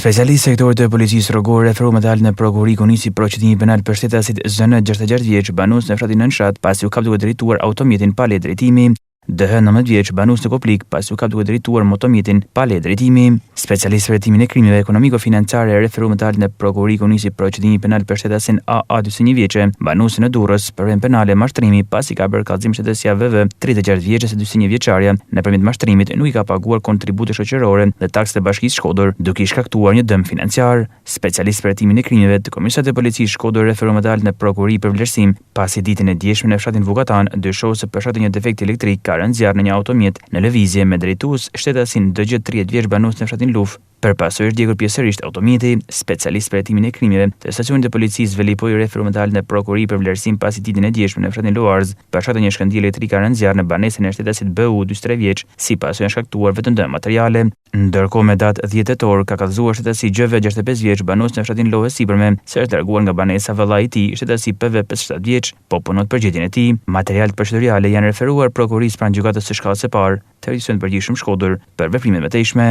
Specialistë sektorit të policisë rrugore referuar me dalën e prokurorikut nisi procedimi penal për shtetasit ZN 66 vjeç banues në fshatin Nën Shat pasi u kap duke drejtuar automjetin pa letë drejtimi. DH 19 vjeç banues në Koplik pasi u kap duke drejtuar motomjetin pa letë drejtimi. Specialistë për hetimin e krimeve ekonomiko-financiare referuar me dalën e prokurorikut nisi procedimi penal për shtetasin AA 41 vjeçë banues në Durrës për veprën penale mashtrimi pasi ka bërë kallëzim shtetasja VV 36 vjeçës e 41 vjeçaria nëpërmjet mashtrimit nuk i ka paguar kontribute shoqërore dhe takset e Bashkisë Shkodër duke i shkaktuar një dëm financiar. Specialistë për hetimin e krimeve të Komisariatit të Policisë Shkodër referuar me dalën e prokurorisë për vlerësim pasi ditën e djeshme në fshatin Vugatan dyshohet se për shkak të një defekti elektrik ka rënë zjarr në një automjet në lëvizje me drejtues shtetasin DG 30 vjeç banues në fshatin Luf. Përpasoj është djegur pjesërisht automjeti. Specialistë për hetimin e krimeve të stacionit të policisë Velipoj referuar me dalën e prokurorisë për vlerësim pasi ditën e djeshme në fshatin Luarz për shkak të një shkëndijë elektrike ka rënë zjarr në banesën e shtetasit BU 43 vjeç, sipas janë shkaktuar vetëm dëm materiale. Ndërkohë me datë 10 tetor ka kallëzuar shtetasi GV 65 vjeç banues në fshatin Love Sipërme se është larguar nga banesa vëllai i tij, shtetasi PV 57 vjeç, po punon për gjendjen e tij. Materialet procedurale janë referuar prokurorisë pranë gjykatës së shkallës së parë, Territorion e Përgjithshëm Shkodër për veprimet më të mëtejshme.